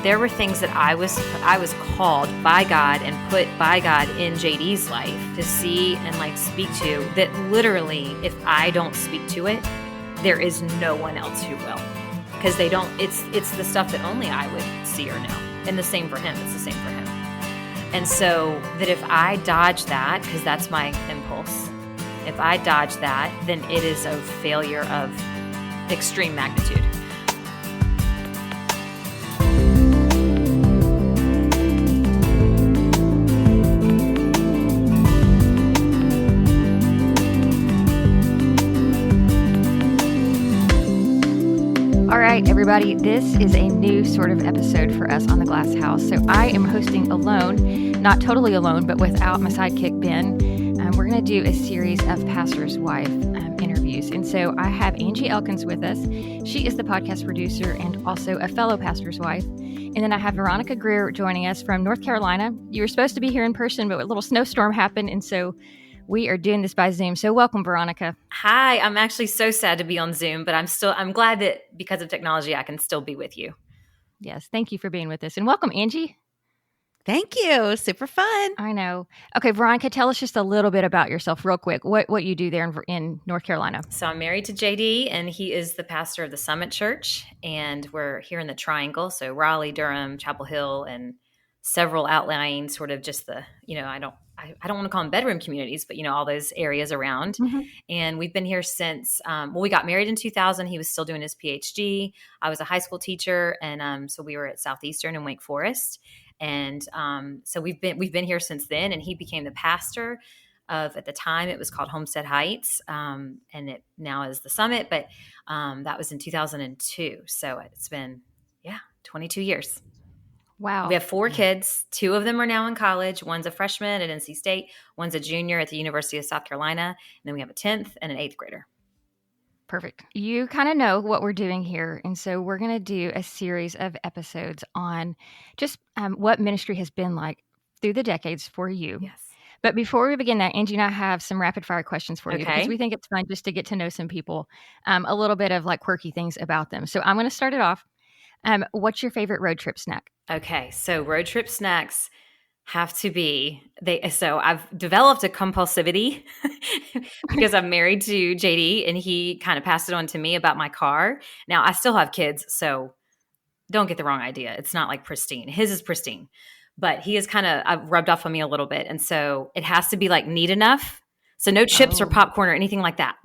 there were things that I was called by God and put by God in JD's life to see and like speak to, that literally, if I don't speak to it, there is no one else who will, because they don't. It's the stuff that only I would see or know, and the same for him. It's the same for him. And so that if I dodge that, because that's my impulse, if I dodge that, then it is a failure of extreme magnitude. All right, everybody, this is a new sort of episode for us on The Glass House. So I am hosting alone, not totally alone, but without my sidekick, Ben. We're going to do a series of pastor's wife interviews. And so I have Angie Elkins with us. She is the podcast producer and also a fellow pastor's wife. And then I have Veronica Geear joining us from North Carolina. You were supposed to be here in person, but a little snowstorm happened. And so we are doing this by Zoom. So welcome, Veronica. Hi, I'm actually so sad to be on Zoom, but I'm glad that because of technology, I can still be with you. Yes, thank you for being with us. And welcome, Angie. Thank you. Super fun. I know. Okay, Veronica, tell us just a little bit about yourself real quick, what you do there in North Carolina. So I'm married to JD, and he is the pastor of the Summit Church, and we're here in the Triangle, so Raleigh, Durham, Chapel Hill, and several outlying sort of just the, I don't want to call them bedroom communities, but, all those areas around. Mm-hmm. And we've been here since, we got married in 2000. He was still doing his PhD. I was a high school teacher. And so we were at Southeastern in Wake Forest. And so we've been here since then. And he became the pastor of, at the time, it was called Homestead Heights. And it now is the Summit. But that was in 2002. So it's been, 22 years. Wow. We have 4 kids. 2 of them are now in college. One's a freshman at NC State. One's a junior at the University of South Carolina. And then we have a 10th and an 8th grader. Perfect. You kind of know what we're doing here. And so we're going to do a series of episodes on just what ministry has been like through the decades for you. Yes. But before we begin that, Angie and I have some rapid fire questions for you because we think it's fun just to get to know some people, a little bit of like quirky things about them. So I'm going to start it off. What's your favorite road trip snack? Okay, so road trip snacks have to be so I've developed a compulsivity because I'm married to JD and he kind of passed it on to me about my car. Now I still have kids, so don't get the wrong idea. It's not like pristine. His is pristine, but he is kind of rubbed off on me a little bit. And so it has to be like neat enough. So no chips or popcorn or anything like that.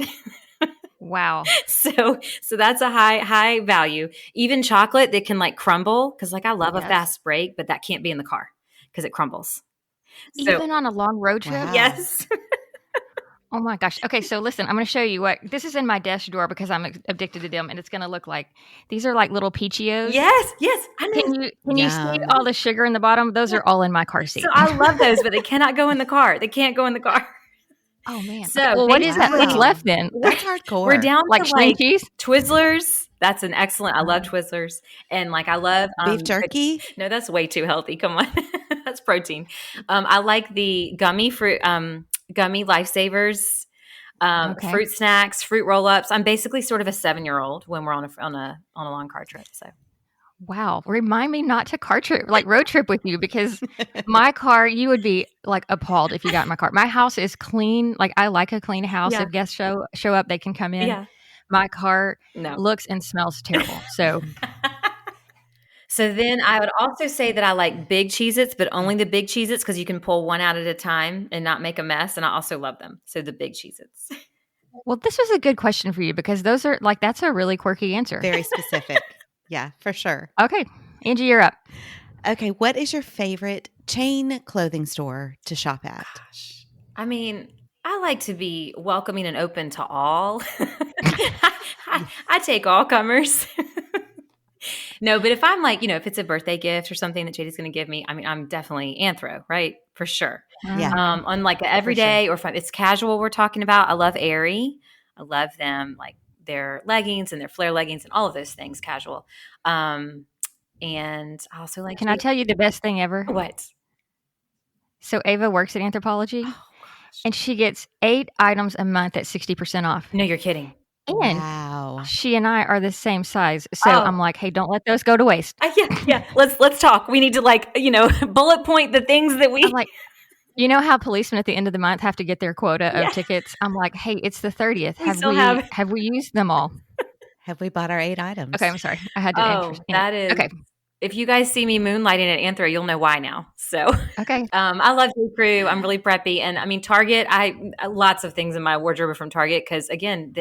Wow. So that's a high value. Even chocolate that can like crumble, because like I love a fast break, but that can't be in the car because it crumbles. Even on a long road trip? Wow. Yes. Oh my gosh. Okay, so listen, I'm going to show you what this is in my desk drawer because I'm addicted to them, and it's going to look like these are like little Peachios. Yes. I know. Can you see all the sugar in the bottom? Those are all in my car seat. So I love those, but they cannot go in the car. They can't go in the car. Oh man! So what is that? What's left then? That's hardcore. We're down like to string cheese, Twizzlers. That's an excellent. I love Twizzlers, and like I love beef jerky. No, that's way too healthy. Come on, that's protein. I like the gummy fruit, gummy lifesavers, fruit snacks, fruit roll-ups. I'm basically sort of a 7-year-old when we're on a long car trip. So. Wow. Remind me not to road trip with you because my car, you would be like appalled if you got in my car. My house is clean. Like I like a clean house. If guests show up, they can come in. Yeah. My car looks and smells terrible. So then I would also say that I like big Cheez-Its, but only the big Cheez-Its because you can pull one out at a time and not make a mess. And I also love them. So the big Cheez-Its. Well, this was a good question for you because those are like, that's a really quirky answer. Very specific. Yeah, for sure. Okay. Angie, you're up. Okay. What is your favorite chain clothing store to shop at? Gosh. I mean, I like to be welcoming and open to all. I take all comers. No, but if I'm like, if it's a birthday gift or something that JD's going to give me, I mean, I'm definitely Anthro, right? For sure. Yeah. On like an everyday or if it's casual we're talking about, I love Aerie. I love them like their leggings and their flare leggings and all of those things casual. And I also like. Can I tell you the best thing ever? What? So Ava works at Anthropologie and she gets 8 items a month at 60% off. No, you're kidding. And Wow. she and I are the same size. So Oh. I'm like, hey, don't let those go to waste. Yeah. Let's talk. We need to bullet point the things that we. I'm like, you know how policemen at the end of the month have to get their quota Yeah. of tickets? I'm like, hey, it's the 30th. We still have. Have we used them all? Have we bought our 8 items? Okay, I'm sorry. I had to Oh, that is. Okay. If you guys see me moonlighting at Anthro, you'll know why now. So, Okay. I love J. Crew. I'm really preppy, and I mean Target. I lots of things in my wardrobe are from Target because again,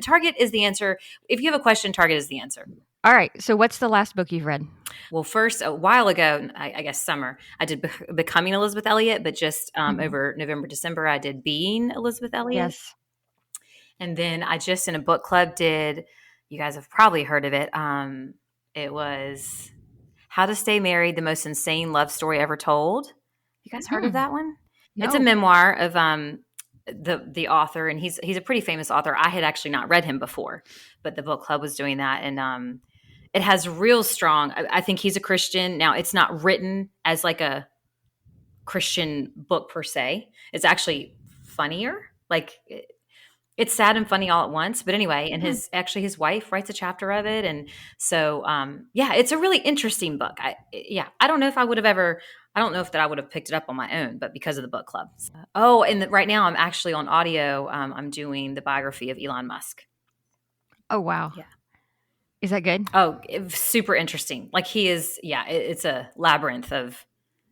Target is the answer. If you have a question, Target is the answer. All right. So, what's the last book you've read? Well, first, a while ago, I guess summer, I did Becoming Elizabeth Elliot, but just over November, December, I did Being Elizabeth Elliot. Yes. And then I just in a book club did, you guys have probably heard of it. It was How to Stay Married, the Most Insane Love Story Ever Told. You guys heard of that one? No. It's a memoir of the author, and he's a pretty famous author. I had actually not read him before, but the book club was doing that, and it has real strong. I think he's a Christian. Now, it's not written as like a Christian book per se. It's actually funnier. Like it's sad and funny all at once. But anyway, and his wife writes a chapter of it, and so it's a really interesting book. I don't know if I would have ever. I don't know if that I would have picked it up on my own, but because of the book club. And right now I'm actually on audio. I'm doing the biography of Elon Musk. Oh wow! Yeah. Is that good? Oh, super interesting. Like he is, it's a labyrinth of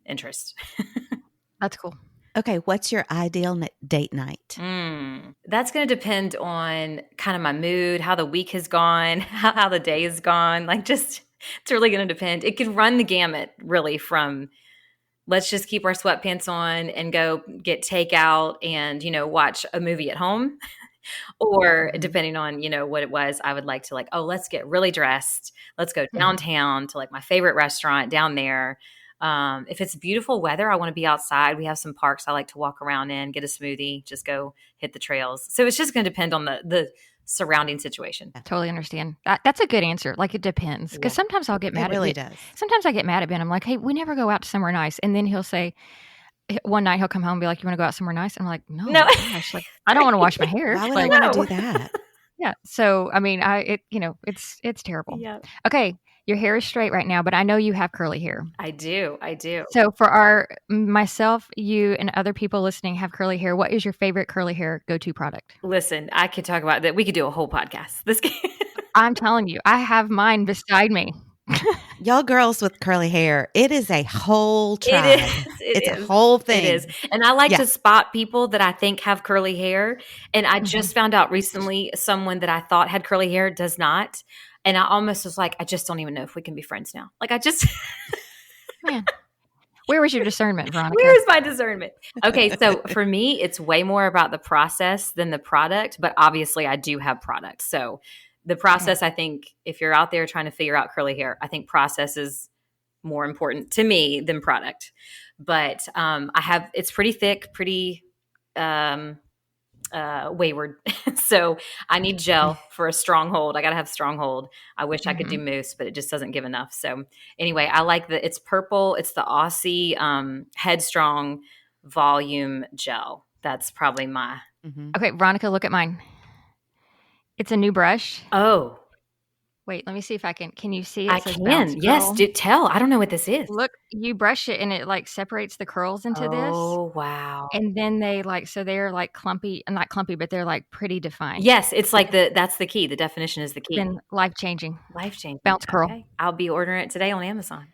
interest. That's cool. Okay, what's your ideal date night? That's going to depend on kind of my mood, how the week has gone, how the day has gone. Like it's really going to depend. It could run the gamut really from let's just keep our sweatpants on and go get takeout and, watch a movie at home. Or depending on, what it was, I would like to let's get really dressed. Let's go downtown to my favorite restaurant down there. If it's beautiful weather, I want to be outside. We have some parks I like to walk around in, get a smoothie, just go hit the trails. So it's just going to depend on the surrounding situation. I totally understand. That's a good answer. Like it depends. Because sometimes I'll get mad at Ben. It really does. Sometimes I get mad at Ben. I'm like, hey, we never go out to somewhere nice. And then he'll say, one night he'll come home and be like, you want to go out somewhere nice? I'm like, no. Gosh, I don't want to wash my hair. Why would I want to do that? Yeah. So, I mean, it's terrible. Yeah. Okay. Your hair is straight right now, but I know you have curly hair. I do. So for myself, you and other people listening have curly hair. What is your favorite curly hair go-to product? Listen, I could talk about that. We could do a whole podcast. I'm telling you, I have mine beside me. Y'all girls with curly hair, it is a whole tribe. It's a whole thing. It is. And I like to spot people that I think have curly hair. And I just found out recently someone that I thought had curly hair does not. And I almost was like, I just don't even know if we can be friends now. Man, where was your discernment, Veronica? Where is my discernment? Okay, so for me, it's way more about the process than the product. But obviously, I do have products. So the process, I think, if you're out there trying to figure out curly hair, I think process is more important to me than product. But it's pretty thick, pretty wayward. So I need gel for a strong hold. I got to have strong hold. I wish I could do mousse, but it just doesn't give enough. So anyway, I like it's purple. It's the Aussie Headstrong Volume Gel. That's probably my. Okay, Veronica, look at mine. It's a new brush. Oh. Wait, let me see if I can. Can you see it? I can. Yes. Do tell. I don't know what this is. Look, you brush it and it separates the curls into this. Oh, wow. And then they so they're clumpy, not clumpy, but they're pretty defined. Yes. It's that's the key. The definition is the key. Then life-changing. Life-changing. Bounce curl. Okay. I'll be ordering it today on Amazon.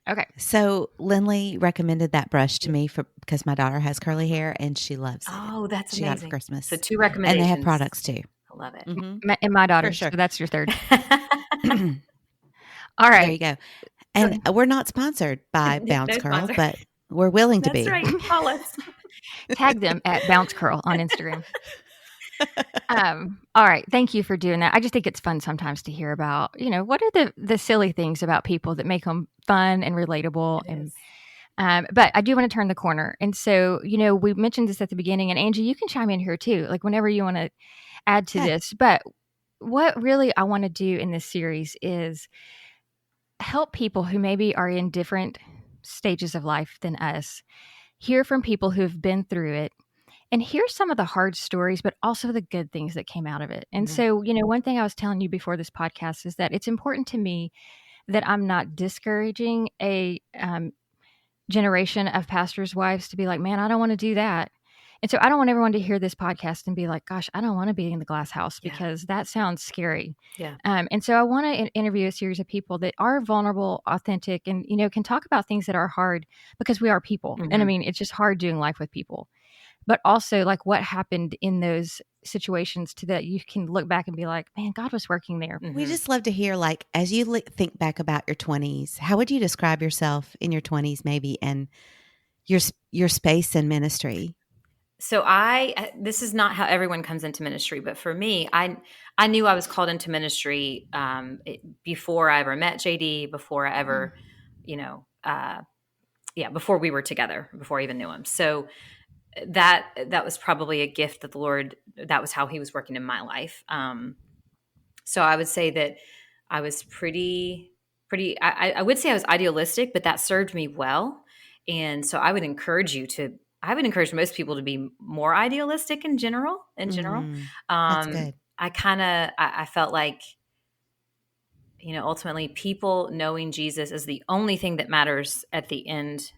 Okay. So Lindley recommended that brush to me because my daughter has curly hair and she loves it. Oh, that's amazing. She got it for Christmas. So 2 recommendations. And they have products too. I love it. And my daughter. Sure. So that's your third. All right. There you go. And we're not sponsored by Bounce Curl, but we're willing to be. That's right. Call us. Tag them at Bounce Curl on Instagram. All right. Thank you for doing that. I just think it's fun sometimes to hear about, what are the silly things about people that make them fun and relatable. But I do want to turn the corner. And so, we mentioned this at the beginning, and Angie, you can chime in here too, whenever you want to add to this. But what really I want to do in this series is help people who maybe are in different stages of life than us, hear from people who've been through it, and here's some of the hard stories, but also the good things that came out of it. And Mm-hmm. so, one thing I was telling you before this podcast is that it's important to me that I'm not discouraging a generation of pastors' wives to be like, man, I don't want to do that. And so I don't want everyone to hear this podcast and be like, gosh, I don't want to be in the glass house Yeah. because that sounds scary. Yeah. And so I want to interview a series of people that are vulnerable, authentic, and, can talk about things that are hard because we are people. Mm-hmm. And I mean, it's just hard doing life with people. But also, like, what happened in those situations to that you can look back and be like, man, God was working there. Mm-hmm. We just love to hear, like, as you think back about your 20s, how would you describe yourself in your 20s maybe, and your space in ministry? So this is not how everyone comes into ministry, but for me, I knew I was called into ministry before I ever met JD, before I ever, before we were together, before I even knew him. So that was probably a gift that the Lord, that was how he was working in my life. So I would say that I was I would say I was idealistic, but that served me well. And so I would encourage most people to be more idealistic in general. That's good. I felt like, ultimately people knowing Jesus is the only thing that matters at the end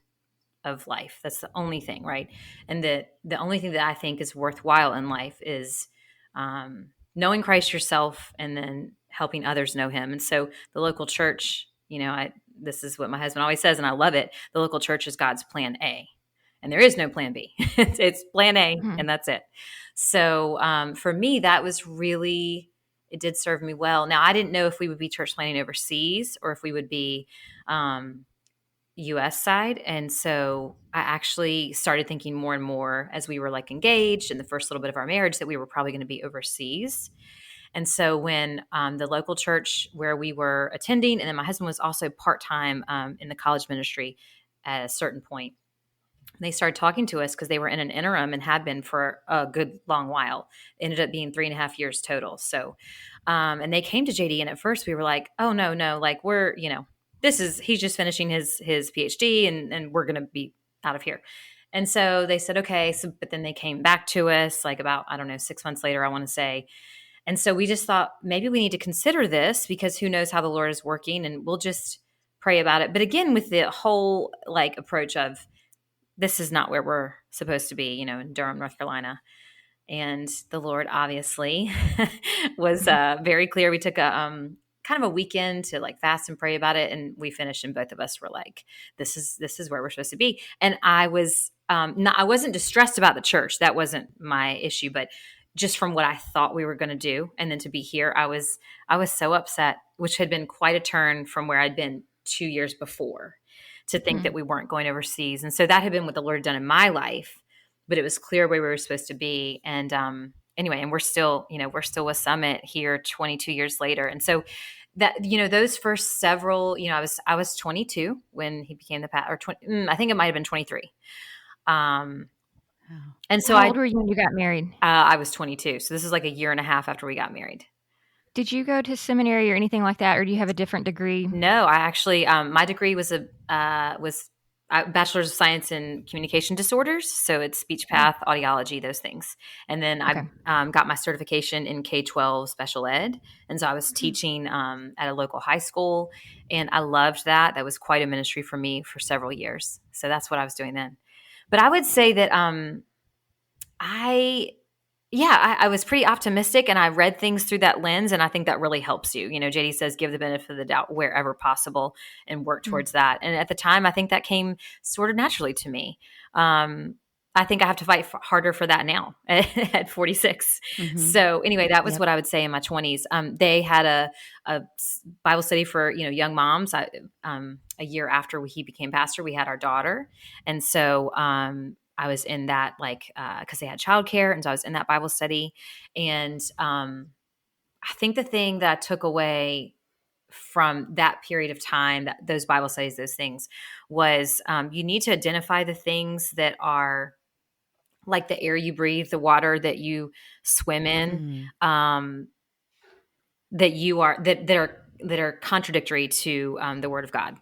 of life. That's the only thing, right? And the only thing that I think is worthwhile in life is knowing Christ yourself and then helping others know him. And so the local church, this is what my husband always says, and I love it. The local church is God's plan A. And there is no plan B. It's plan A, Hmm. and that's it. So for me, that was really, it did serve me well. Now, I didn't know if we would be church planting overseas or if we would be US side. And so I actually started thinking more and more as we were like engaged in the first little bit of our marriage that we were probably going to be overseas. And so when the local church where we were attending, and then my husband was also part-time in the college ministry at a certain point, they started talking to us because they were in an interim and had been for a good long while. It ended up being 3.5 years total. So, and they came to JD, and at first we were like, oh, no, like we're, he's just finishing his PhD and we're going to be out of here. And so they said, okay. So, but then they came back to us like about, I don't know, 6 months later, I want to say. And so we just thought maybe we need to consider this because who knows how the Lord is working, and we'll just pray about it. But again, with the whole like approach of, this is not where we're supposed to be, in Durham, North Carolina. And the Lord obviously was very clear. We took a kind of a weekend to like fast and pray about it. And we finished, and both of us were like, this is where we're supposed to be. And I wasn't distressed about the church. That wasn't my issue, but just from what I thought we were going to do. And then to be here, I was so upset, which had been quite a turn from where I'd been 2 years before, to think that we weren't going overseas. And so that had been what the Lord had done in my life, but it was clear where we were supposed to be. And anyway, and we're still with Summit here 22 years later. And so that, those first several, I was 22 when he became the pastor, or 20, I think it might've been 23. And so How old were you when you got married? I was 22. So this is like a year and a half after we got married. Did you go to seminary or anything like that, or do you have a different degree? No, I actually, my degree was a Bachelor's of Science in Communication Disorders. So it's speech path, audiology, those things. And then Okay. I got my certification in K-12 special ed. And so I was teaching at a local high school, and I loved that. That was quite a ministry for me for several years. So that's what I was doing then. But I would say that I was pretty optimistic, and I read things through that lens, and I think that really helps you. JD says, give the benefit of the doubt wherever possible and work towards that. And at the time, I think that came sort of naturally to me. I think I have to fight harder for that now at 46. Mm-hmm. So anyway, that was what I would say in my 20s. They had a Bible study for, young moms. A year after he became pastor, we had our daughter. And so, I was in that, like, because they had childcare. And so I was in that Bible study. And I think the thing that I took away from that period of time, those Bible studies, those things, was you need to identify the things that are like the air you breathe, the water that you swim in, that are contradictory to the Word of God.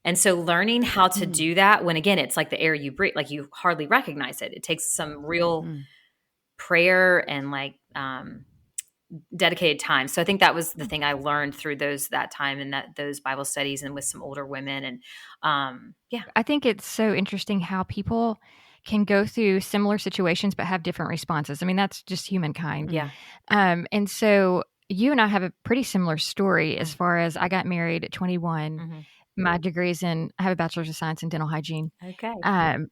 And so learning how to Mm, do that when, again, it's like the air you breathe, like you hardly recognize it. It takes some real mm. prayer and like dedicated time. So I think that was the thing I learned through that time and those Bible studies and with some older women. And yeah. I think it's so interesting how people can go through similar situations but have different responses. I mean, that's just humankind. Yeah. And so you and I have a pretty similar story as Mm. far as I got married at 21. Mhm. My degree's I have a bachelor's of science in dental hygiene, Okay.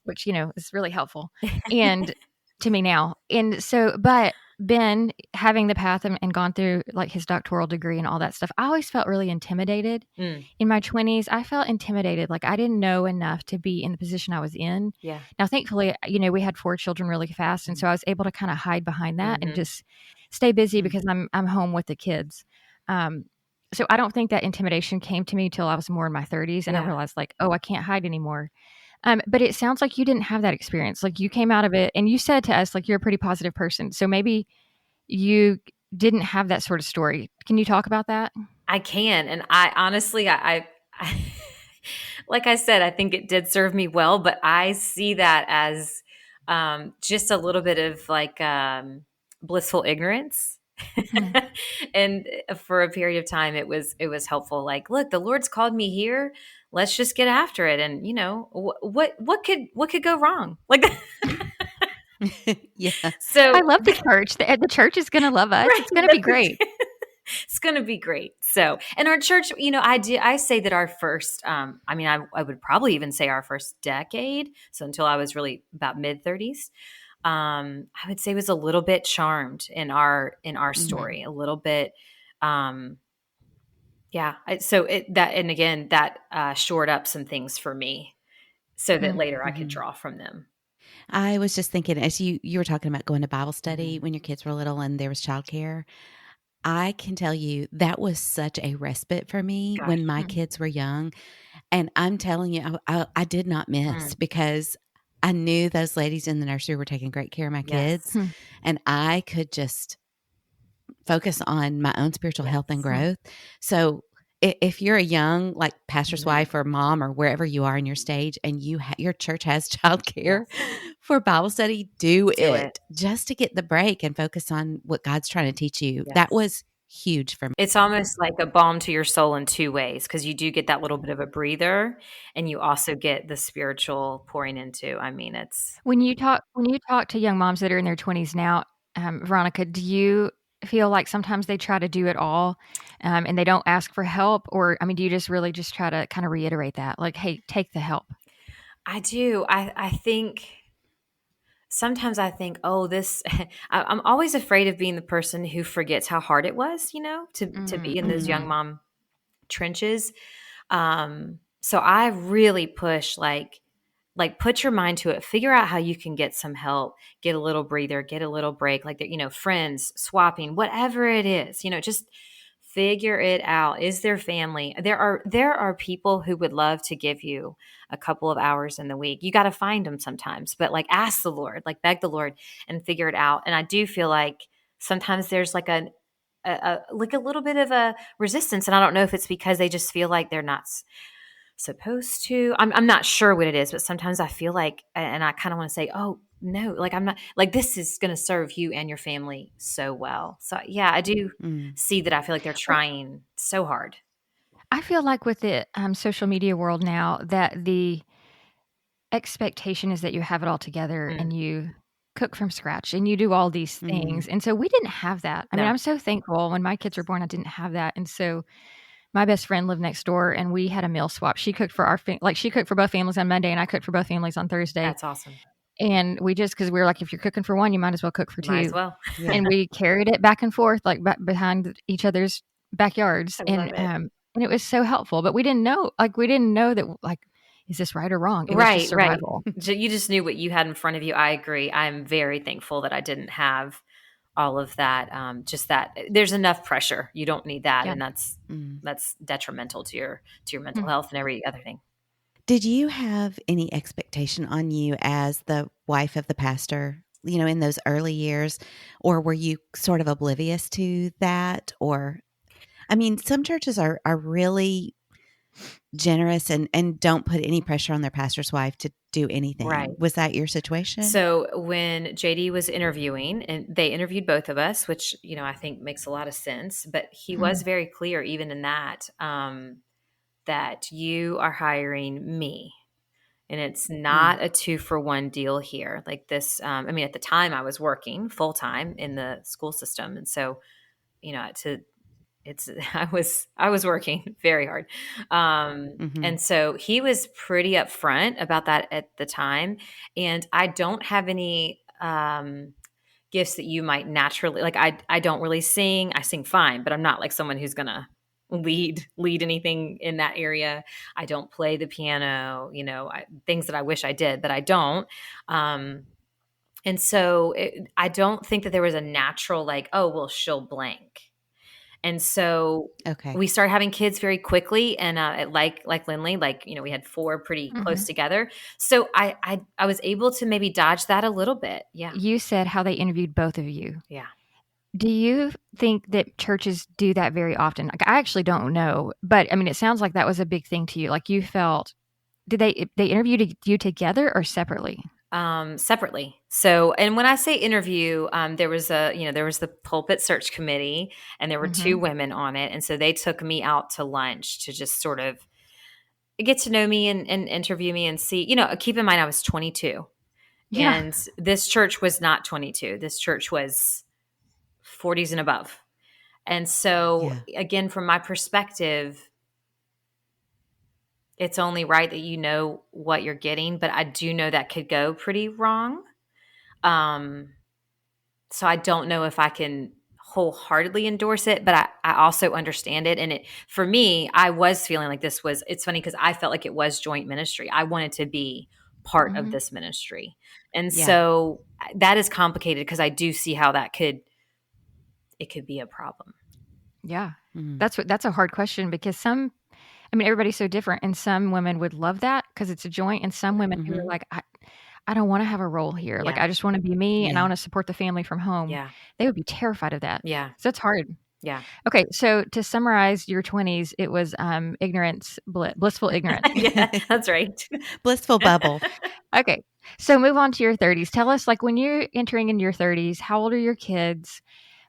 which, is really helpful and to me now. And so, but Ben having the path and gone through like his doctoral degree and all that stuff, I always felt really intimidated Mm. in my 20s. I felt intimidated. Like I didn't know enough to be in the position I was in. Yeah. Now, thankfully, we had 4 children really fast. And Mhm. so I was able to kind of hide behind that and Mhm. just stay busy Mm. because I'm home with the kids. So I don't think that intimidation came to me till I was more in my 30s and I Yeah. realized like, oh, I can't hide anymore. But it sounds like you didn't have that experience. Like you came out of it and you said to us, like, you're a pretty positive person. So maybe you didn't have that sort of story. Can you talk about that? I can. And I honestly, I like I said, I think it did serve me well, but I see that as just a little bit of like blissful ignorance. Hmm. And for a period of time, it was helpful. Like, look, the Lord's called me here. Let's just get after it. And what could go wrong? Like, Yeah. I so love the church. The church is going to love us. right, It's going to be that's the great. it's going to be great. So, and our church, I say that our first, I would probably even say our first decade. So until I was really about mid 30s, I would say was a little bit charmed in our Mhm. story, a little bit. Um, yeah. And again, that shored up some things for me so that Mm. later I could Mhm. draw from them. I was just thinking as you were talking about going to Bible study Mhm. when your kids were little and there was childcare, I can tell you that was such a respite for me Gosh. when my Mm. kids were young, and I'm telling you, I did not miss Mm. because I knew those ladies in the nursery were taking great care of my kids, Yes. Hmm. and I could just focus on my own spiritual health and Yes. Hmm. growth. So if you're a young like pastor's Mhm. wife or mom or wherever you are in your stage and your church has childcare Yes. for Bible study, do Do it. it just to get the break and focus on what God's trying to teach you. That Yes. was huge for me. It's almost like a balm to your soul in 2 ways because you do get that little bit of a breather, and you also get the spiritual pouring into. I mean, it's When you talk to young moms that are in their 20s now, Veronica, do you feel like sometimes they try to do it all, and they don't ask for help? Or, I mean, do you just really just try to kind of reiterate that? Like, hey, take the help. I do. I think sometimes I think, "Oh, this." I'm always afraid of being the person who forgets how hard it was, to be in those young Mhm. mom trenches. So I really push like put your mind to it, figure out how you can get some help, get a little breather, get a little break, like friends swapping, whatever it is, just figure it out. Is there family? There are people who would love to give you a couple of hours in the week. You got to find them sometimes, but like ask the Lord, like beg the Lord and figure it out. And I do feel like sometimes there's like like a little bit of a resistance, and I don't know if it's because they just feel like they're not supposed to. I'm not sure what it is, but sometimes I feel like, and I kind of want to say, oh no, like I'm not, like this is going to serve you and your family so well. So yeah, I do Mm. see that. I feel like they're Well, trying so hard. I feel like with the social media world now that the expectation is that you have it all together Mm, and you cook from scratch and you do all these things. Mhm. And so we didn't have that. I mean, no, I'm so thankful when my kids were born, I didn't have that. And so my best friend lived next door and we had a meal swap. She cooked for she cooked for both families on Monday and I cooked for both families on Thursday. that's awesome. And we just, cause we were like, if you're cooking for one, you might as well cook for Might as two. well. Yeah. And we carried it back and forth, like behind each other's backyards. I love it. And it was so helpful, but we didn't know that like, is this right or wrong? It was just Right, right. survival. You just knew what you had in front of you. I agree. I'm very thankful that I didn't have all of that. Just that there's enough pressure. You don't need that, Yeah. and that's Mm. that's detrimental to your mental Hmm. health and every other thing. Did you have any expectation on you as the wife of the pastor, in those early years, or were you sort of oblivious to that? Or, I mean, some churches are really generous and don't put any pressure on their pastor's wife to do Right. anything. Was that your situation? So when JD was interviewing, and they interviewed both of us, which, I think makes a lot of sense, but he was very clear even in that, that you are hiring me. And it's Mm, not a 2-for-1 deal here. Like this, at the time I was working full time in the school system. And so, to it's I was working very hard. mhm. And so he was pretty upfront about that at the time. And I don't have any gifts that you might naturally like. I don't really sing. I sing fine, but I'm not like someone who's gonna lead anything in that area. I don't play the piano, things that I wish I did, but I don't. And so I don't think that there was a natural like, oh, well, she'll blank. And so Okay. we started having kids very quickly, and like Lindley, like we had 4 pretty close Mhm. together. So I was able to maybe dodge that a little bit. Yeah, You said how they interviewed both of you. yeah. Do you think that churches do that very often? Like, I actually don't know, but I mean, it sounds like that was a big thing to you. Like, you felt, did they interviewed you together or separately? Separately. So, and when I say interview, there was the pulpit search committee, and there were 2 Mhm. women on it, and so they took me out to lunch to just sort of get to know me and interview me and see. Keep in mind I was 22, Yeah. and this church was not 22. This church was 40s and above. And so, Yeah. again, from my perspective, it's only right that you know what you're getting, but I do know that could go pretty wrong. Um, so I don't know if I can wholeheartedly endorse it, but I also understand it. And for me, I was feeling like it's funny because I felt like it was joint ministry. I wanted to be part of Mhm. this ministry. And Yeah. so that is complicated because I do see how it could be a problem. Yeah. Mm, That's a hard question because I mean, everybody's so different, and some women would love that because it's a joint, and some women who are mhm. like, I don't want to have a role here. Like, Yeah. I just want to be me and I Yeah. want to support the family from home. Yeah. They would be terrified of that. Yeah. So it's hard. Yeah. Okay, so to summarize your 20s, it was ignorance, blissful ignorance. Yeah, that's right. Blissful bubble. Okay, so move on to your 30s. Tell us, like, when you're entering into your 30s, how old are your kids?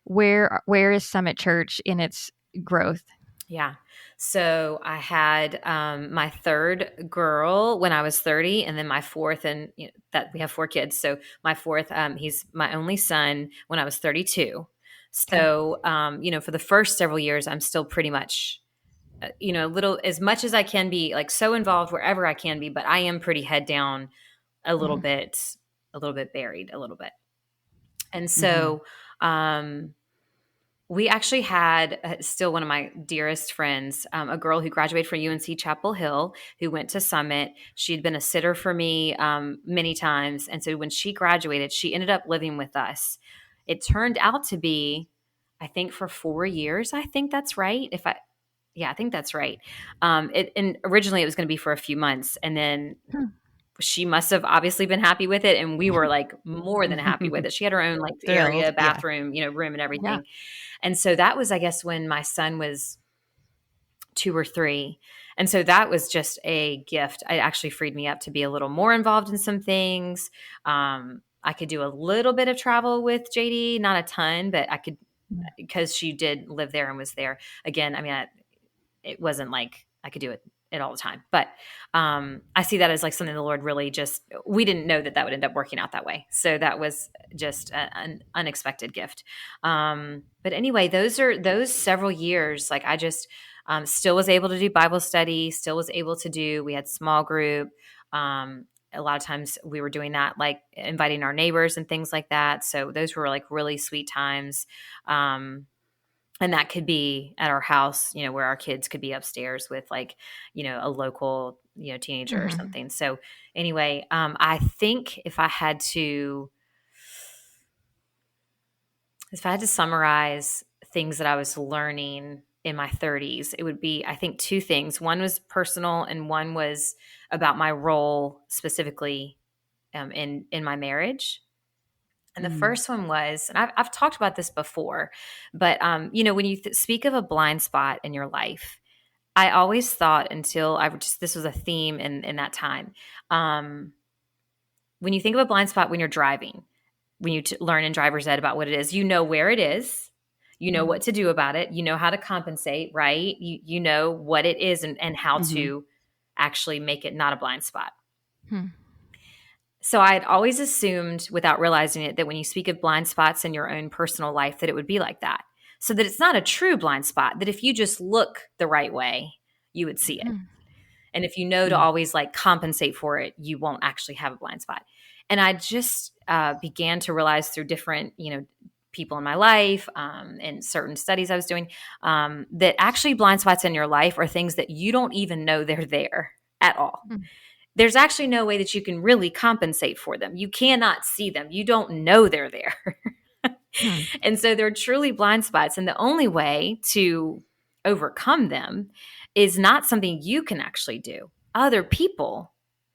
Where is Summit Church in its growth? Yeah. So I had my third girl when I was 30, and then my fourth, and that we have 4 kids. So my fourth, he's my only son when I was 32. Okay. So, for the first several years, I'm still pretty much, a little as much as I can be, like so involved wherever I can be, but I am pretty head down a little Mhm. bit, buried a little bit. And Mhm. so, we actually had still one of my dearest friends, a girl who graduated from UNC Chapel Hill, who went to Summit. She'd been a sitter for me many times. And so when she graduated, she ended up living with us. It turned out to be, I think, for 4 years. I think that's right. Yeah, I think that's right. And originally it was going to be for a few months. And then Hmm. she must have obviously been happy with it. And we were like more than happy with it. She had her own like Thrilled. area, Yeah. bathroom, room and Yeah. everything. And so that was, I guess, when my son was 2 or 3. And so that was just a gift. It actually freed me up to be a little more involved in some things. I could do a little bit of travel with JD, not a ton, but I could, Mm. because she did live there and was there. Again, it wasn't like I could do it all the time. But I see that as like something the Lord really just, we didn't know that would end up working out that way. So that was just an unexpected gift. But anyway, those several years, like I just still was able to do Bible study, still was able to we had small group. A lot of times we were doing that, like inviting our neighbors and things like that. So those were like really sweet times. And that could be at our house, where our kids could be upstairs with like, a local, teenager or Mhm. something. So anyway, I think if I had to summarize things that I was learning in my 30s, it would be, I think, 2 things. One was personal, and one was about my role specifically in my marriage. And the Mm. first one was, and I've talked about this before, but when you speak of a blind spot in your life, I always thought until this was a theme in that time. When you think of a blind spot when you're driving, when you learn in driver's ed about what it is, you know where it is, you know what to do about it, you know how to compensate, right? You know what it is and how Mhm. to actually make it not a blind spot. Hmm. So I had always assumed without realizing it that when you speak of blind spots in your own personal life, that it would be like that. So that it's not a true blind spot, that if you just look the right way, you would see it. Hmm. And if you know to Mm. always like compensate for it, you won't actually have a blind spot. And I just began to realize through different, people in my life and certain studies I was doing that actually blind spots in your life are things that you don't even know they're there at all. Hmm. There's actually no way that you can really compensate for them. You cannot see them. You don't know they're there. Hmm. And so they're truly blind spots. And the only way to overcome them is not something you can actually do. Other people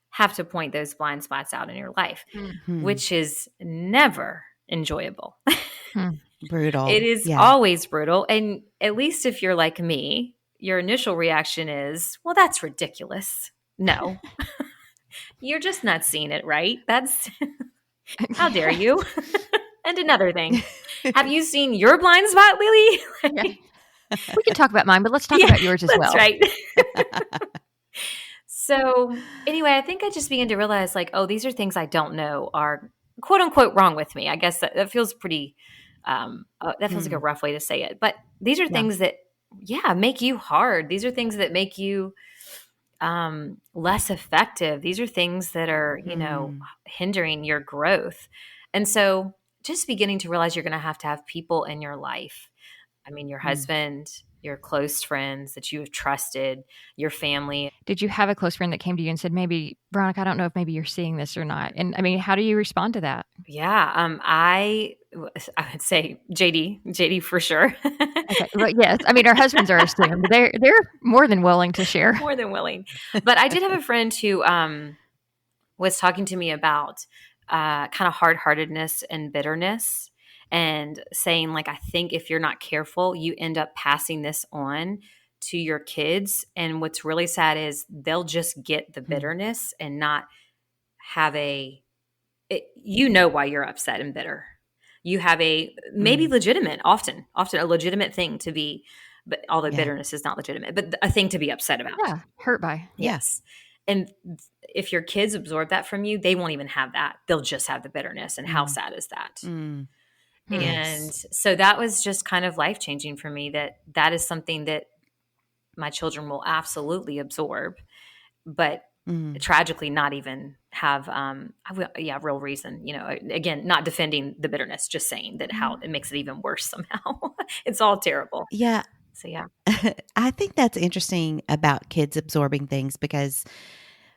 have to point those blind spots out in your life, Hmm. which is never enjoyable. Hmm. Brutal. It is Yeah. always brutal. And at least if you're like me, your initial reaction is, well, that's ridiculous. No, you're just not seeing it right. That's how dare Yes. you? And another thing, have you seen your blind spot, Lily? Yeah. We can talk about mine, but let's talk Yeah, about yours as that's well. right. So, anyway, I think I just began to realize like, oh, these are things I don't know are quote unquote wrong with me. I guess that feels pretty, that feels like a Mm. rough way to say it. But these are Yeah. things that, yeah, make you hard. These are things that make you less effective. These are things that are, Mm. hindering your growth. And so, just beginning to realize you're going to have people in your life. I mean, your Mm. husband, your close friends that you have trusted, your family. Did you have a close friend that came to you and said, maybe, Veronica, I don't know if maybe you're seeing this or not? And I mean, how do you respond to that? Yeah, I would say JD for sure. Okay. Well, yes. I mean, our husbands are assumed. They're more than willing to share. More than willing. But I did have a friend who was talking to me about kind of hard heartedness and bitterness, and saying, like, I think if you're not careful, you end up passing this on to your kids. And what's really sad is they'll just get the Mm. bitterness and not have why you're upset and bitter. You have a maybe Mm. legitimate, often a legitimate thing to be, but although Yeah. bitterness is not legitimate, but a thing to be upset about. Yeah. Hurt by. Yeah. Yes. And if your kids absorb that from you, they won't even have that. They'll just have the bitterness. And how Mm. sad is that? Mm. Hmm. And Yes. so that was just kind of life changing for me, that is something that my children will absolutely absorb, but Mm. tragically not even have real reason, again, not defending the bitterness, just saying that how it makes it even worse somehow. It's all terrible. Yeah. So yeah. I think that's interesting about kids absorbing things because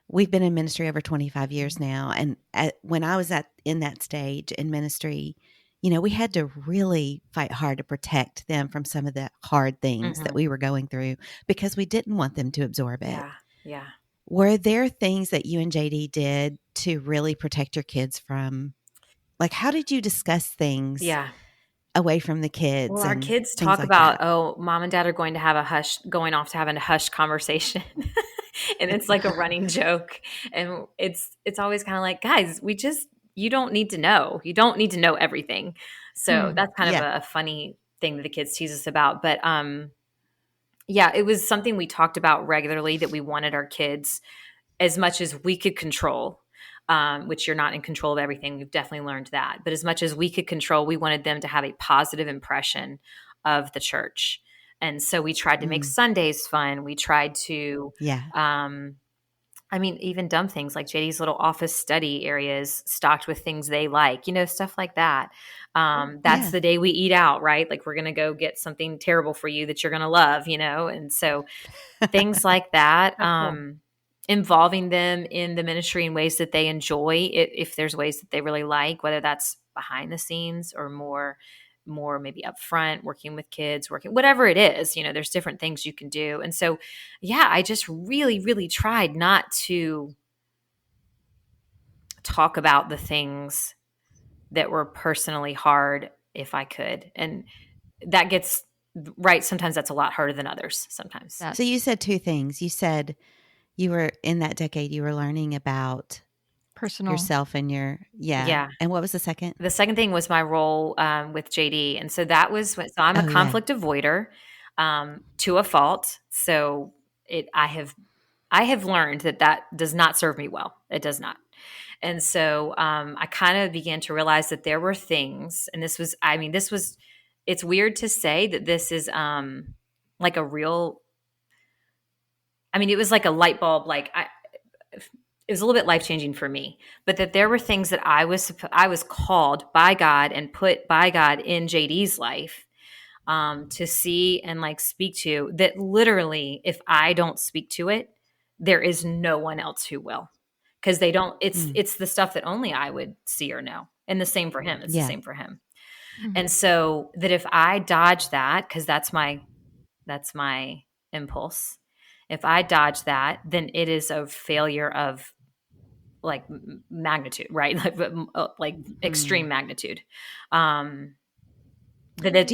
we've been in ministry over 25 years now. And when I was in that stage in ministry, we had to really fight hard to protect them from some of the hard things that Hmm. we were going through because we didn't want them to absorb it. Yeah. Yeah. Were there things that you and JD did to really protect your kids from, like, how did you discuss things Yeah. away from the Well, kids our and kids things talk like about, that? oh, mom and dad are going off to having a hush conversation. And it's like a running joke. And it's always kind of like, guys, you don't need to know. You don't need to know everything. So Hmm. that's kind of Yeah. a funny thing that the kids tease us about. But yeah, it was something we talked about regularly, that we wanted our kids, as much as we could control, which you're not in control of everything. We've definitely learned that. But as much as we could control, we wanted them to have a positive impression of the church. And so we tried to make Mm. Sundays fun. We tried to, Yeah. I mean, even dumb things like JD's little office study areas stocked with things they like, stuff like that. That's Yeah. the day we eat out, right? Like, we're going to go get something terrible for you that you're going to love, And so things like that, That's cool. involving them in the ministry in ways that they enjoy, if there's ways that they really like, whether that's behind the scenes or more maybe up front, working with kids, working whatever it is, there's different things you can do. And so yeah, I just really really tried not to talk about the things that were personally hard if I could. And that gets right, sometimes that's a lot harder than others sometimes. So you said two things. You said you were in that decade, you were learning about personal yourself and Yeah. And what was the second? The second thing was my role with JD. And so that was, so I'm a Oh, yeah. conflict avoider to a fault. So I have learned that does not serve me well. It does not. And so I kind of began to realize that there were things, and it's weird to say that this is like a real, it was like a light bulb, it was a little bit life-changing for me, but that there were things that I was called by God and put by God in JD's life to see and like speak to, that literally, if I don't speak to it, there is no one else who will, because they don't. It's the stuff that only I would see or know, and the same for him. It's the same for him. And so that if I dodge that, because that's my impulse. If I dodge that, then it is a failure of like magnitude, right? Like extreme magnitude. Do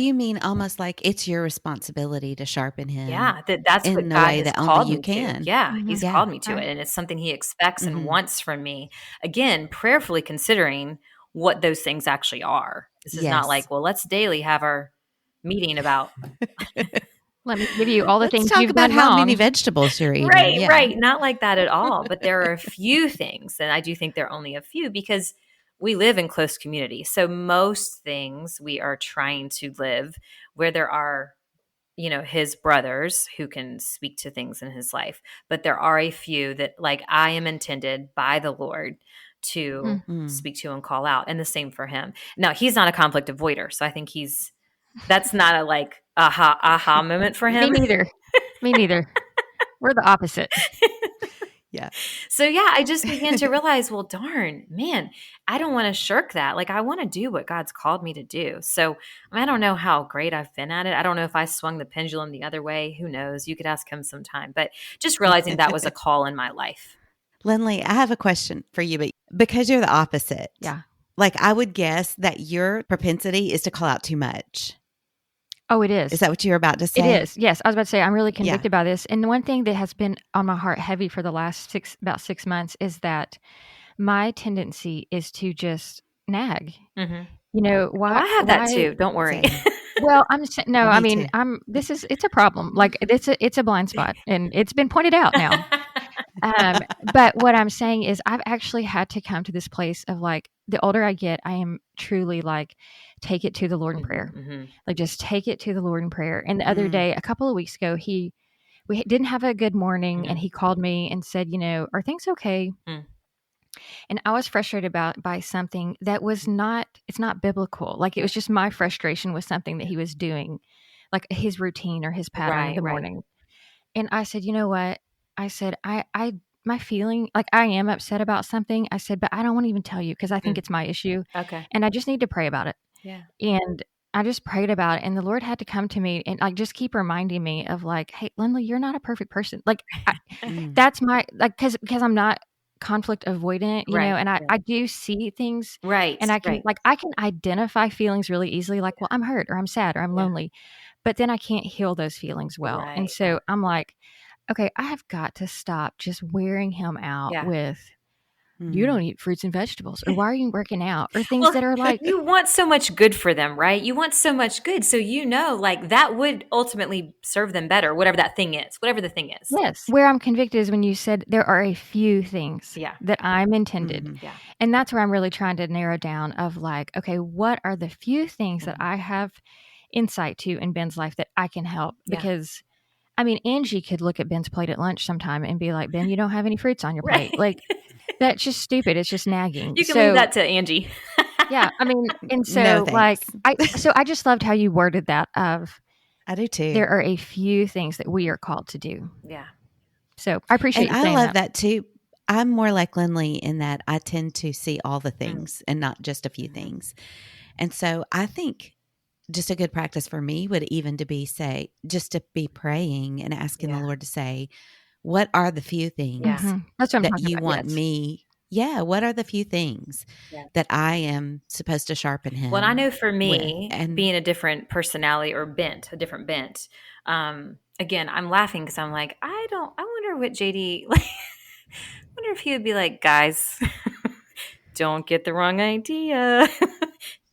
you mean almost like it's your responsibility to sharpen him? Yeah, that's in what the God way has that only called you me can. to. Yeah, He's called me to Right. it, and it's something He expects and wants from me. Again, prayerfully considering what those things actually are. This is not like, well, let's daily have our meeting about. Let me give you all the Let's things talk you've about done how wrong. many vegetables you're eating. Right, Yeah. right. Not like that at all. But there are a few things, and I do think there are only a few because we live in close community. So most things we are trying to live where there are, his brothers who can speak to things in his life. But there are a few that like I am intended by the Lord to speak to and call out. And the same for him. Now, he's not a conflict avoider. So I think that's not a like aha moment for him. Me neither. Me neither. We're the opposite. Yeah. So yeah, I just began to realize, well, darn, man, I don't want to shirk that. Like I want to do what God's called me to do. So I don't know how great I've been at it. I don't know if I swung the pendulum the other way. Who knows? You could ask him sometime. But just realizing that was a call in my life. Lindley, I have a question for you, but because you're the opposite. Yeah. Like I would guess that your propensity is to call out too much. Oh, it is. Is that what you were about to say? It is. Yes. I was about to say, I'm really convicted by this. And the one thing that has been on my heart heavy for the last about 6 months is that my tendency is to just nag. Mm-hmm. Why? I have that too. Don't worry. Well, I'm just, no, I mean, too. it's a problem. Like it's a blind spot and it's been pointed out now. But what I'm saying is I've actually had to come to this place of like, the older I get, I am truly like, take it to the Lord in prayer. Mm-hmm. Like just take it to the Lord in prayer. And the other day, a couple of weeks ago, we didn't have a good morning and he called me and said, are things okay? And I was frustrated by something that it's not biblical. Like it was just my frustration with something that he was doing, like his routine or his pattern in the morning. And I said, you know what? I said, my feeling, like I am upset about something. I said, but I don't want to even tell you because I think it's my issue. Okay. And I just need to pray about it. Yeah. And I just prayed about it. And the Lord had to come to me and like just keep reminding me of like, hey, Lindley, you're not a perfect person. Like that's my, like, because I'm not conflict avoidant, you know, and I do see things. Right. And I can I can identify feelings really easily. Like, well, I'm hurt or I'm sad or I'm lonely, but then I can't heal those feelings well. Right. And so I'm like, okay, I have got to stop just wearing him out with, you don't eat fruits and vegetables, or why are you working out, or things that are like, you want so much good for them, right? You want so much good. So, like that would ultimately serve them better, whatever that thing is, whatever the thing is. Yes. Where I'm convicted is when you said there are a few things that I'm intended. Yeah. And that's where I'm really trying to narrow down of like, okay, what are the few things that I have insight to in Ben's life that I can help? Because I mean, Angie could look at Ben's plate at lunch sometime and be like, Ben, you don't have any fruits on your plate. Like, that's just stupid. It's just nagging. You can leave that to Angie. Yeah. I mean, and so I just loved how you worded that of, I do too. There are a few things that we are called to do. Yeah. So I appreciate you saying I love that too. I'm more like Lindley in that I tend to see all the things and not just a few things. And so I think just a good practice for me would even to be just to be praying and asking the Lord to say, what are the few things That's what that you want me, Yeah, what are the few things Yeah. that I am supposed to sharpen Well, I him know for with? me, And being a different personality or bent, a different bent. Again, I'm laughing because I'm like, I wonder what JD, like, I wonder if he would be like, guys, don't get the wrong idea.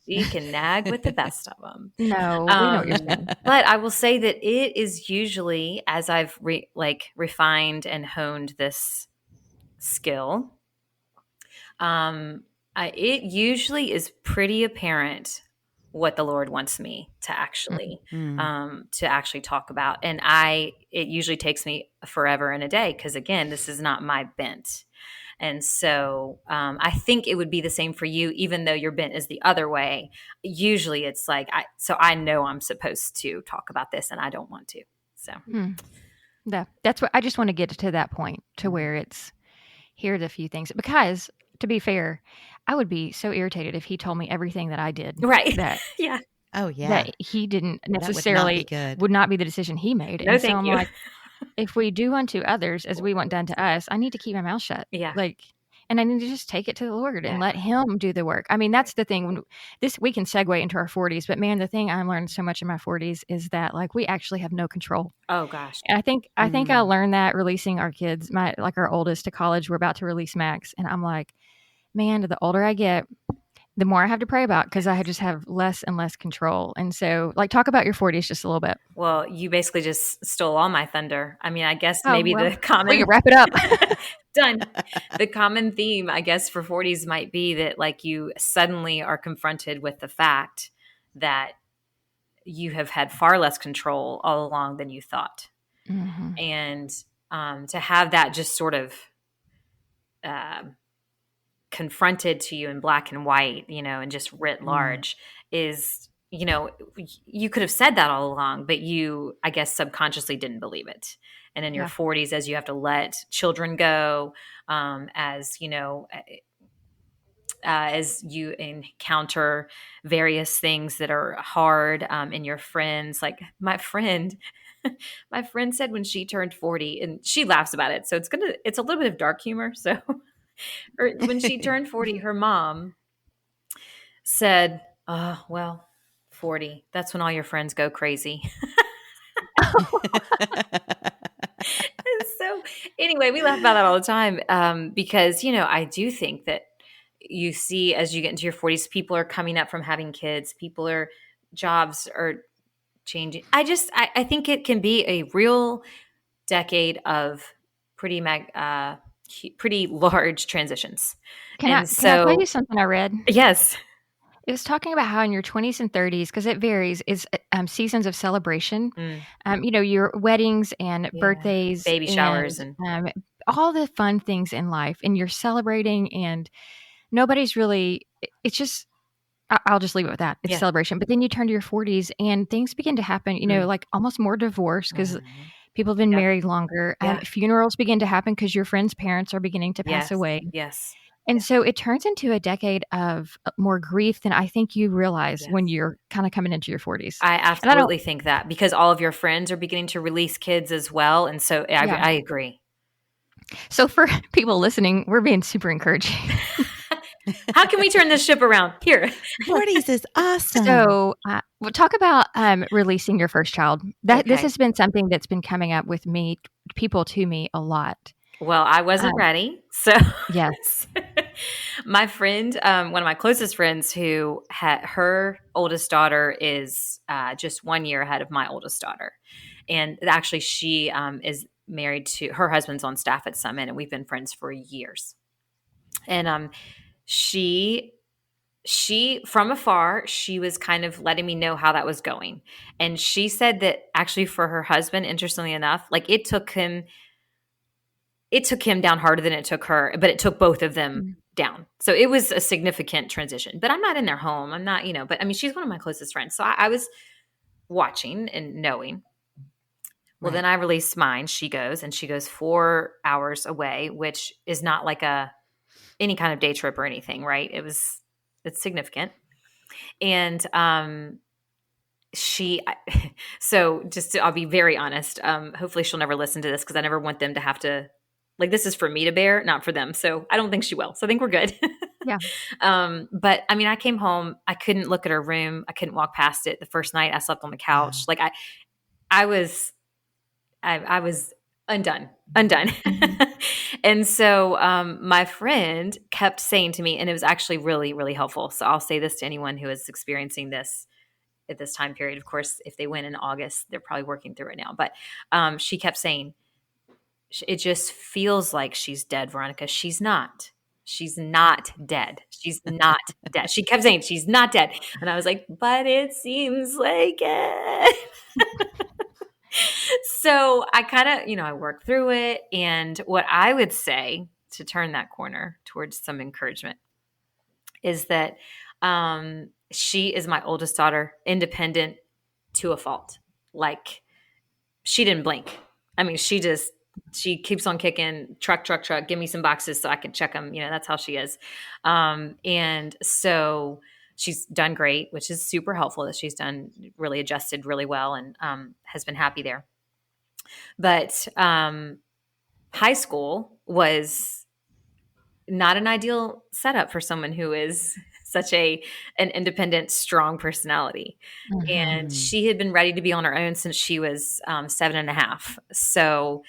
She can nag with the best of them. No, we know what you're saying. But I will say that it is usually, as I've refined and honed this skill, um, it usually is pretty apparent what the Lord wants me Mm. to actually talk about, and it usually takes me forever and a day because again, this is not my bent. And so I think it would be the same for you, even though your bent is the other way. Usually it's like, so I know I'm supposed to talk about this and I don't want to. So, Hmm. That's what I just want to get to that point to where it's here's a few things. Because to be fair, I would be so irritated if he told me everything that I did right. that Yeah. oh, yeah, that he didn't that would not be necessarily good. would not be the decision he made. No, And so thank I'm you. like, if we do unto others as we want done to us, I need to keep my mouth shut. Yeah. Like, and I need to just take it to the Lord and Yeah. let Him do the work. I mean, that's the thing. When we can segue into our 40s, but man, the thing I learned so much in my 40s is that like we actually have no control. Oh, gosh. And I think I learned that releasing our kids, our oldest to college. We're about to release Max, and I'm like, man, the older I get, the more I have to pray about because I just have less and less control. And so, like, talk about your 40s just a little bit. Well, you basically just stole all my thunder. I mean, I guess Oh, maybe well, the we common can wrap it up. done. The common theme, I guess, for 40s might be that like you suddenly are confronted with the fact that you have had far less control all along than you thought. Mm-hmm. And to have that just sort of uh, confronted to you in black and white, and just writ large is, you could have said that all along, but you, I guess, subconsciously didn't believe it. And in your Yeah. 40s, as you have to let children go, as you encounter various things that are hard in your friends, like my friend, my friend said when she turned 40, and she laughs about it, so it's a little bit of dark humor. So when she turned 40, her mom said, "Oh, well, 40, that's when all your friends go crazy." And so anyway, we laugh about that all the time because, I do think that you see as you get into your 40s, people are coming up from having kids, jobs are changing. I think it can be a real decade of pretty pretty large transitions. Can I And can I tell you so, something I read? yes. It was talking about how in your 20s and 30s, because it varies, is seasons of celebration. Mm, Your weddings and yeah. birthdays Baby and showers and all the fun things in life, and you're celebrating, and nobody's really. It's just I'll just leave it with that. It's yeah. celebration. But then you turn to your 40s and things begin to happen, Mm, like almost more divorce because mhm. people have been Yep. married longer. Yeah. Funerals begin to happen because your friends' parents are beginning to pass Yes. away. Yes. And so it turns into a decade of more grief than I think you realize Yes. when you're kind of coming into your 40s. I And I don't, absolutely think that because all of your friends are beginning to release kids as well. And so yeah. I agree. So for people listening, we're being super encouraging. How can we turn this ship around? Here. 40s is awesome. So we'll talk about releasing your first child. This Okay. has been something that's been coming up with people to me a lot. Well, I wasn't Um, ready. So, yes. my friend, one of my closest friends, who had her oldest daughter is just 1 year ahead of my oldest daughter. And actually, she is married to her husband's on staff at Summit, and we've been friends for years. And she from afar, she was kind of letting me know how that was going. And she said that actually for her husband, interestingly enough, like it took him down harder than it took her, but it took both of them Mm. down. So it was a significant transition. But I'm not in their home. I'm not, but I mean, she's one of my closest friends. So I was watching and knowing. Well, then Right. I released mine. She goes 4 hours away, which is not like any kind of day trip or anything, right? It's significant. And she so I'll be very honest, hopefully she'll never listen to this because I never want them to have to Like, this is for me to bear, not for them. So I don't think she will. So I think we're good. Yeah. But I mean, I came home, I couldn't look at her room. I couldn't walk past it. The first night I slept on the couch. Wow. Like I was, I was undone. And so my friend kept saying to me, and it was actually really, really helpful. So I'll say this to anyone who is experiencing this at this time period. Of course, if they went in August, they're probably working through it now. But she kept saying, it just feels like she's dead, Veronica. She's not. She's not dead. She's not dead. She kept saying she's not dead. And I was like, but it seems like it. So I kind of, I worked through it. And what I would say to turn that corner towards some encouragement is that she is my oldest daughter, independent to a fault. Like, she didn't blink. I mean, she keeps on kicking, truck, give me some boxes so I can check them. That's how she is. And so she's done great, which is super helpful that she's done really adjusted really well and has been happy there. But high school was not an ideal setup for someone who is such an independent, strong personality. And she had been ready to be on her own since she was 7.5. So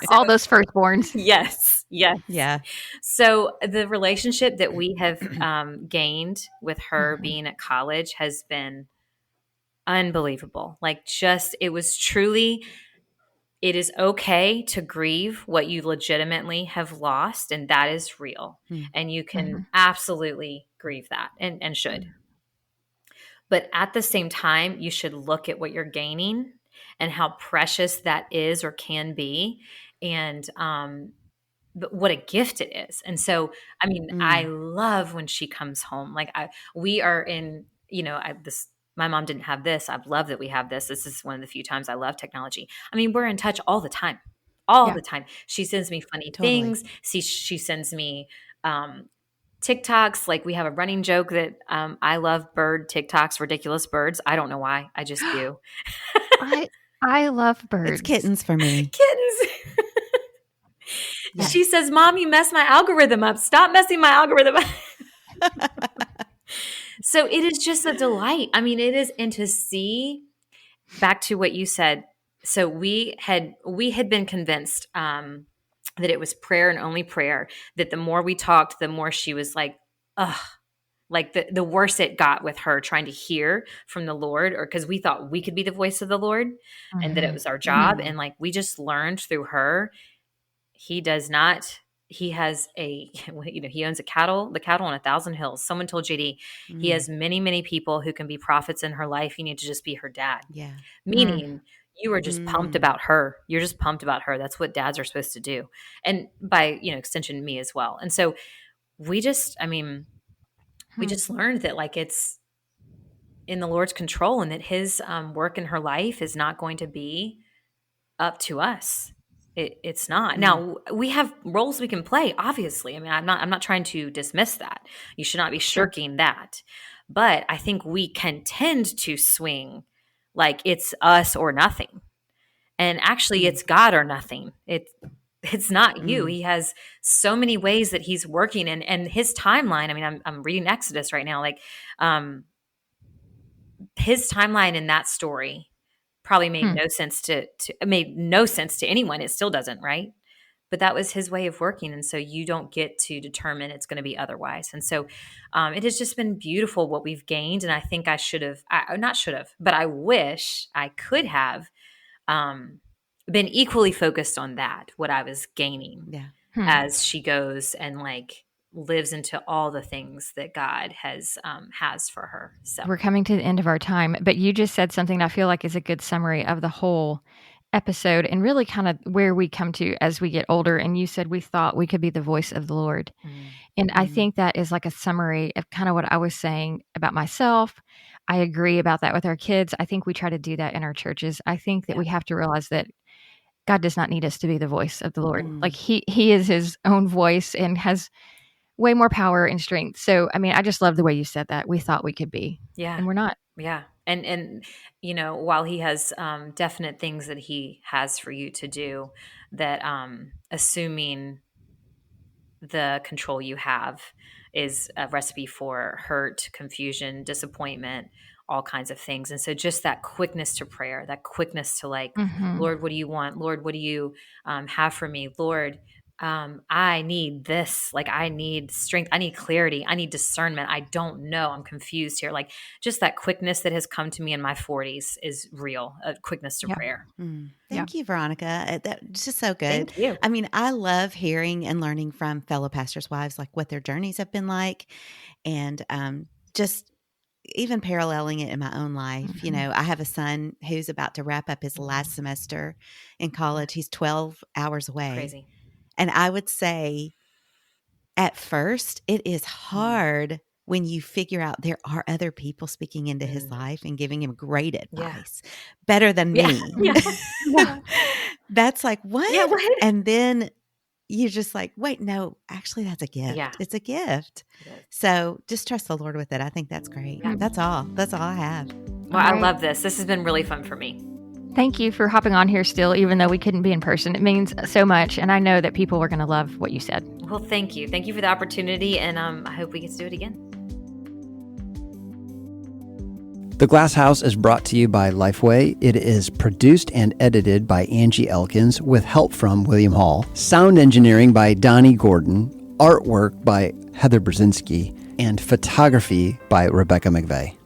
all those firstborns. Yes. Yeah. So the relationship that we have gained with her being at college has been unbelievable. Like, it is okay to grieve what you legitimately have lost, and that is real. And you can absolutely grieve that and should. But at the same time, you should look at what you're gaining and how precious that is or can be, and but what a gift it is. And so, I mean, I love when she comes home. Like, we are in, my mom didn't have this. I love that we have this. This is one of the few times I love technology. I mean, we're in touch all the time, the time. She sends me funny things. She sends me TikToks. Like, we have a running joke that I love bird TikToks, ridiculous birds. I don't know why. I just do. I love birds. It's kittens for me. Kittens. Yes. She says, Mom, you messed my algorithm up. Stop messing my algorithm up. So it is just a delight. I mean, it is. And to see, back to what you said. So we had been convinced that it was prayer and only prayer, that the more we talked, the more she was like, ugh. Like, the worse it got with her trying to hear from the Lord, or because we thought we could be the voice of the Lord and that it was our job. And like, we just learned through her, he does not. He has he owns the cattle on 1,000 hills. Someone told JD he has many, many people who can be prophets in her life. You need to just be her dad. Yeah. Meaning you are just pumped about her. You're just pumped about her. That's what dads are supposed to do. And by, extension, me as well. And so we just learned that, like, it's in the Lord's control, and that his work in her life is not going to be up to us. It's not. Now, we have roles we can play, obviously. I mean, I'm not trying to dismiss that. You should not be shirking that. But I think we can tend to swing like it's us or nothing. And actually, it's God or nothing. It's not you. He has so many ways that he's working, and his timeline. I mean, I'm reading Exodus right now. Like, his timeline in that story probably made no sense made no sense to anyone. It still doesn't, right? But that was his way of working. And so you don't get to determine it's going to be otherwise. And so it has just been beautiful what we've gained. And I think but I wish I could have been equally focused on that, what I was gaining as she goes and like lives into all the things that God has for her. So we're coming to the end of our time, but you just said something I feel like is a good summary of the whole episode and really kind of where we come to as we get older. And you said we thought we could be the voice of the Lord. And I think that is like a summary of kind of what I was saying about myself. I agree about that with our kids. I think we try to do that in our churches. I think that we have to realize that God does not need us to be the voice of the Lord. Like he is his own voice and has way more power and strength. So, I mean, I just love the way you said that. We thought we could be. Yeah. And we're not. Yeah. And while he has definite things that he has for you to do, that assuming the control you have is a recipe for hurt, confusion, disappointment, all kinds of things. And so just that quickness to prayer, that quickness to like, Mm-hmm. Lord, what do you want? Lord, what do you have for me? Lord, I need this. Like, I need strength. I need clarity. I need discernment. I don't know. I'm confused here. Like, just that quickness that has come to me in my 40s is real. A quickness to Yeah. prayer. Thank you, Veronica. That's just so good. Thank you. I mean, I love hearing and learning from fellow pastors' wives, like what their journeys have been like, and just even paralleling it in my own life. I have a son who's about to wrap up his last semester in college. He's 12 hours away. Crazy. And I would say at first, it is hard when you figure out there are other people speaking into his life and giving him great advice, better than me. Yeah. That's like, what? Yeah, what? And then you're just like, wait, no, actually, that's a gift. Yeah. It's a gift. So just trust the Lord with it. I think that's great. Yeah. That's all. That's all I have. Well, I love this. This has been really fun for me. Thank you for hopping on here still, even though we couldn't be in person. It means so much, and I know that people are going to love what you said. Well, thank you. Thank you for the opportunity, and I hope we get to do it again. The Glass House is brought to you by Lifeway. It is produced and edited by Angie Elkins with help from William Hall. Sound engineering by Donnie Gordon. Artwork by Heather Brzezinski. And photography by Rebecca McVeigh.